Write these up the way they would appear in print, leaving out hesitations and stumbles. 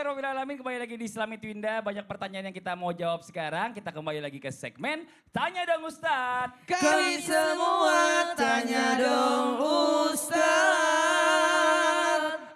Alhamdulillahirobbilalamin, kembali lagi di Islami Twinda. Banyak pertanyaan yang kita mau jawab sekarang. Kita kembali lagi ke segmen Tanya Dong Ustadz. Kami semua tanya dong Ustadz.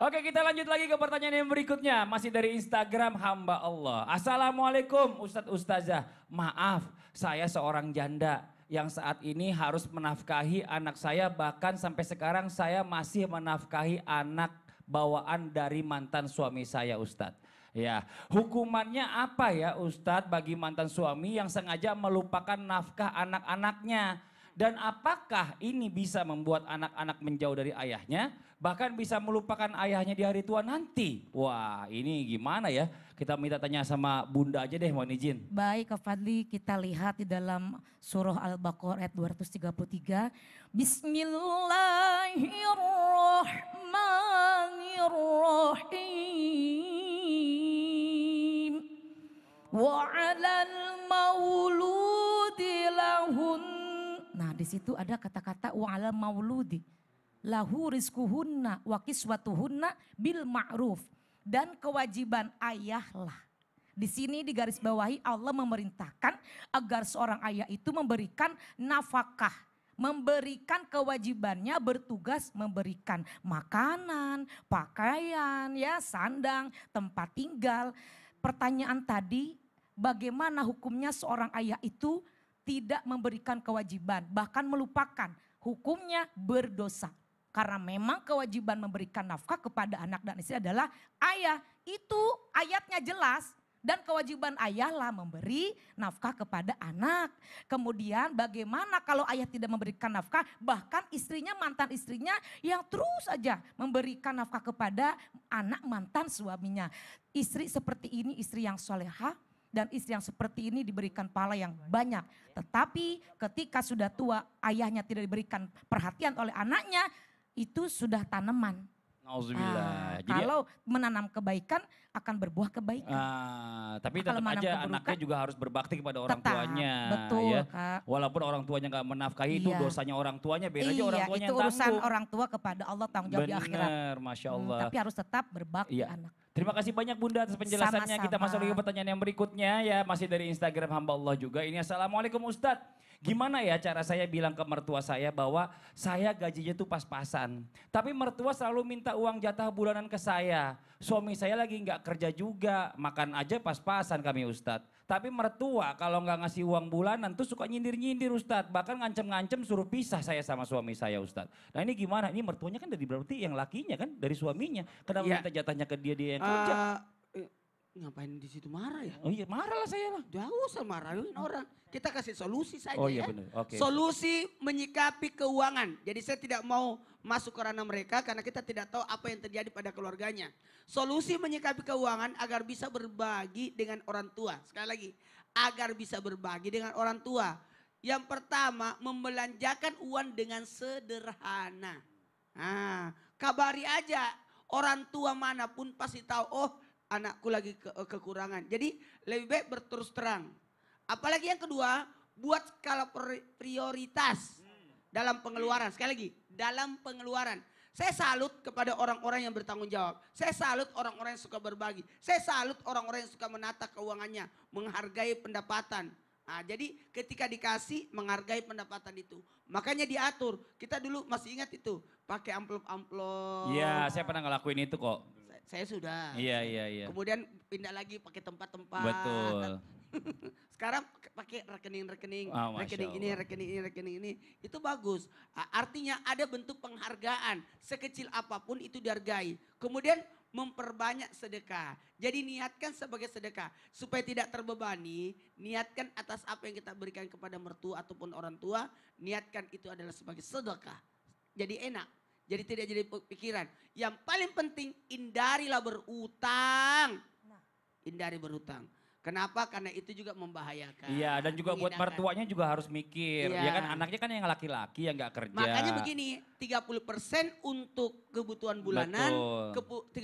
Oke, kita lanjut lagi ke pertanyaan yang berikutnya. Masih dari Instagram Hamba Allah. Assalamualaikum Ustadz Ustazah. Maaf, saya seorang janda yang saat ini harus menafkahi anak saya. Bahkan sampai sekarang saya masih menafkahi anak bawaan dari mantan suami saya, Ustadz. Ya, hukumannya apa ya Ustadz bagi mantan suami yang sengaja melupakan nafkah anak-anaknya? Dan apakah ini bisa membuat anak-anak menjauh dari ayahnya? Bahkan bisa melupakan ayahnya di hari tua nanti. Wah, ini gimana ya? Kita minta tanya sama Bunda aja deh, mohon izin. Baik Kak Fadli, kita lihat di dalam surah Al-Baqarah ayat 233. Bismillahirrahmanirrahim. Wa 'alal mauludi lahun. Nah, di situ ada kata-kata wa 'alal mauludi lahu rizquhunna wa kiswatuhunna bil ma'ruf. Dan kewajiban ayahlah. Di sini di garis bawahi Allah memerintahkan agar seorang ayah itu memberikan nafkah. Memberikan kewajibannya bertugas memberikan makanan, pakaian, ya sandang, tempat tinggal. Pertanyaan tadi bagaimana hukumnya seorang ayah itu tidak memberikan kewajiban bahkan melupakan, hukumnya berdosa. Karena memang kewajiban memberikan nafkah kepada anak dan istri adalah ayah. Itu ayatnya jelas. Dan kewajiban ayahlah memberi nafkah kepada anak. Kemudian bagaimana kalau ayah tidak memberikan nafkah. Bahkan istrinya, mantan istrinya yang terus saja memberikan nafkah kepada anak mantan suaminya. Istri seperti ini istri yang solehah. Dan istri yang seperti ini diberikan pahala yang banyak. Tetapi ketika sudah tua ayahnya tidak diberikan perhatian oleh anaknya. Itu sudah tanaman. Nauzubillah. Jadi, kalau menanam kebaikan akan berbuah kebaikan. Tapi tetap aja anaknya juga harus berbakti kepada orang tuanya. Betul, ya. Kak. Walaupun orang tuanya gak menafkahi itu dosanya orang tuanya. Biar aja orang tuanya itu yang urusan tangguh. orang tua kepada Allah, tanggung jawab di akhirat. Bener, Masya Allah. Tapi harus tetap berbakti anak. Terima kasih banyak Bunda atas penjelasannya. Sama-sama. Kita masuk lagi ke pertanyaan yang berikutnya ya. Masih dari Instagram Hamba Allah juga. Ini Assalamualaikum Ustadz. Gimana ya cara saya bilang ke mertua saya bahwa saya gajinya tuh pas-pasan. Tapi mertua selalu minta uang jatah bulanan ke saya. Suami saya lagi nggak kerja juga. Makan aja pas-pasan kami Ustadz. Tapi mertua kalau nggak ngasih uang bulanan tuh suka nyindir-nyindir Ustadz. Bahkan ngancem-ngancem suruh pisah saya sama suami saya Ustadz. Nah ini gimana? Ini mertuanya kan dari berarti yang lakinya kan dari suaminya. Kenapa minta jatahnya ke dia yang kerja? Ngapain di situ marah ya? Oh iya marah lah saya lah. Gak usah marahin orang. Kita kasih solusi saja Oh iya ya. benar. Oke. Solusi menyikapi keuangan. Jadi saya tidak mau masuk ke ranah mereka karena kita tidak tahu apa yang terjadi pada keluarganya. Solusi menyikapi keuangan agar bisa berbagi dengan orang tua. Sekali lagi, agar bisa berbagi dengan orang tua. Yang pertama, membelanjakan uang dengan sederhana. Nah, kabari aja orang tua manapun pasti tahu, oh anakku lagi kekurangan. Jadi lebih baik berterus terang. Apalagi yang kedua, buat skala prioritas dalam pengeluaran. Sekali lagi, dalam pengeluaran. Saya salut kepada orang-orang yang bertanggung jawab. Saya salut orang-orang yang suka berbagi. Saya salut orang-orang yang suka menata keuangannya. Menghargai pendapatan. Nah, jadi ketika dikasih menghargai pendapatan itu. Makanya diatur. Kita dulu masih ingat itu. Pakai amplop-amplop. Iya saya pernah ngelakuin itu kok. Saya sudah. Iya. Kemudian pindah lagi pakai tempat-tempat. Betul. Sekarang pakai rekening-rekening, Oh, rekening ini. Itu bagus. Artinya ada bentuk penghargaan. Sekecil apapun itu dihargai. Kemudian memperbanyak sedekah. Jadi niatkan sebagai sedekah. Supaya tidak terbebani, niatkan atas apa yang kita berikan kepada mertua ataupun orang tua. Niatkan itu adalah sebagai sedekah. Jadi enak. Jadi tidak jadi pikiran. Yang paling penting hindarilah berutang. Hindari berutang. Kenapa? Karena itu juga membahayakan. Iya dan juga buat mertuanya juga harus mikir. Ya kan anaknya kan yang laki-laki yang gak kerja. Makanya begini 30% untuk kebutuhan bulanan. 30%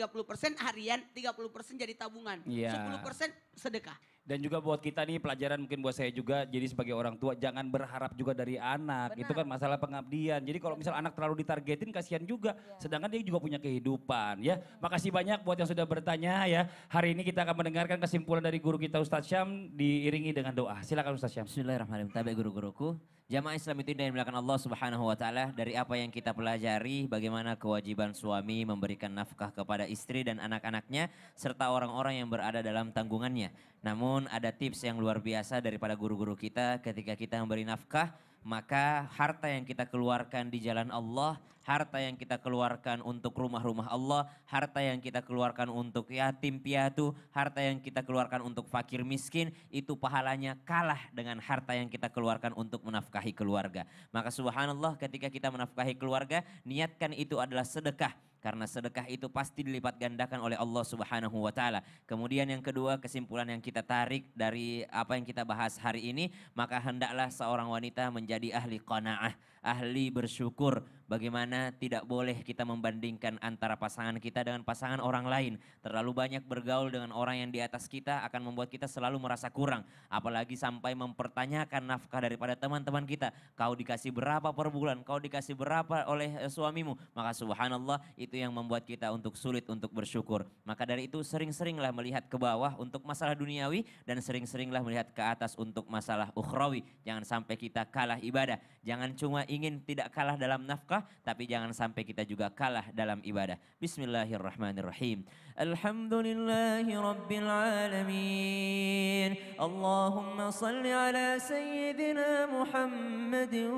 harian, 30% jadi tabungan. 10% sedekah. Dan juga buat kita nih pelajaran mungkin buat saya juga, jadi sebagai orang tua jangan berharap juga dari anak. Benar. Itu kan masalah pengabdian. Jadi kalau misal anak terlalu ditargetin kasihan juga. Sedangkan dia juga punya kehidupan ya. Makasih banyak buat yang sudah bertanya ya. Hari ini kita akan mendengarkan kesimpulan dari guru kita Ustadz Syam diiringi dengan doa. Silakan Ustadz Syam. Bismillahirrahmanirrahim. Tabe guru-guruku. Jamaah Islam itu yang dimuliakan Allah Subhanahu wa taala, dari apa yang kita pelajari bagaimana kewajiban suami memberikan nafkah kepada istri dan anak-anaknya serta orang-orang yang berada dalam tanggungannya. Namun ada tips yang luar biasa daripada guru-guru kita ketika kita memberi nafkah, maka harta yang kita keluarkan di jalan Allah, harta yang kita keluarkan untuk rumah-rumah Allah, harta yang kita keluarkan untuk yatim piatu, harta yang kita keluarkan untuk fakir miskin, itu pahalanya kalah dengan harta yang kita keluarkan untuk menafkahi keluarga. Maka subhanallah ketika kita menafkahi keluarga, niatkan itu adalah sedekah. Karena sedekah itu pasti dilipat gandakan oleh Allah Subhanahu wa taala. Kemudian yang kedua, kesimpulan yang kita tarik dari apa yang kita bahas hari ini, maka hendaklah seorang wanita menjadi ahli qanaah, ahli bersyukur. Bagaimana tidak boleh kita membandingkan antara pasangan kita dengan pasangan orang lain. Terlalu banyak bergaul dengan orang yang di atas kita akan membuat kita selalu merasa kurang. Apalagi sampai mempertanyakan nafkah daripada teman-teman kita. Kau dikasih berapa per bulan, kau dikasih berapa oleh suamimu. Maka subhanallah itu yang membuat kita untuk sulit untuk bersyukur. Maka dari itu sering-seringlah melihat ke bawah untuk masalah duniawi dan sering-seringlah melihat ke atas untuk masalah ukhrawi. Jangan sampai kita kalah ibadah. Jangan cuma ingin tidak kalah dalam nafkah, tapi jangan sampai kita juga kalah dalam ibadah. Bismillahirrahmanirrahim. Alhamdulillahi rabbil alamin. Allahumma salli ala sayyidina Muhammadin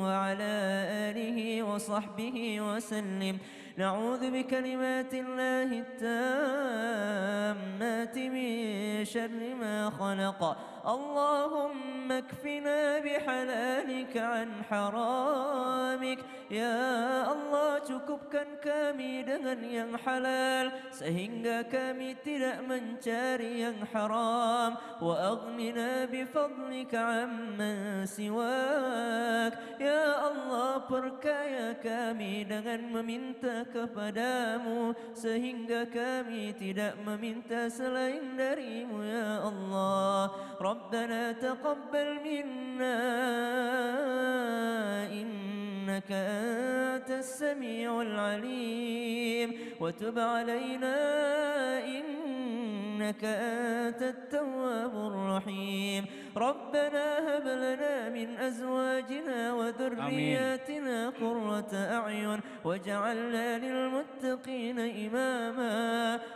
wa ala alihi wa sahbihi wa sallim. نعوذ بكلمات الله التامات من شر ما خلق اللهم اكفنا بحلالك عن حرامك يا Allah, cukupkan kami dengan yang halal sehingga kami tidak mencari yang haram. Wa aghnina bifadlika amman siwak. Ya Allah, perkaya kami dengan meminta kepadamu sehingga kami tidak meminta selain darimu ya Allah. Rabbana taqabbal minna إنك أنت السميع العليم وتب علينا إنك أنت التواب الرحيم ربنا هب لنا من أزواجنا وذرياتنا قرة أعين واجعلنا للمتقين إماما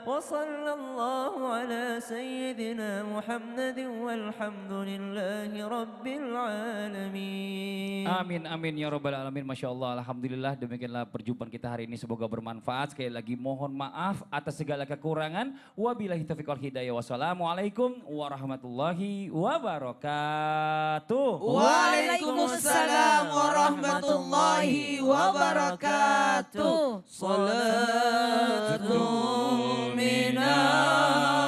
وصلى الله على سيدنا محمد والحمد لله رب العالمين. Amin, amin ya rabbal alamin. Masya Allah, alhamdulillah, demikianlah perjumpaan kita hari ini, semoga bermanfaat. Sekali lagi mohon maaf atas segala kekurangan. Wabillahi taufiq wal hidayah. Wassalamualaikum warahmatullahi wabarakatuh. Waalaikumsalam warahmatullahi wabarakatuh. Salatun minna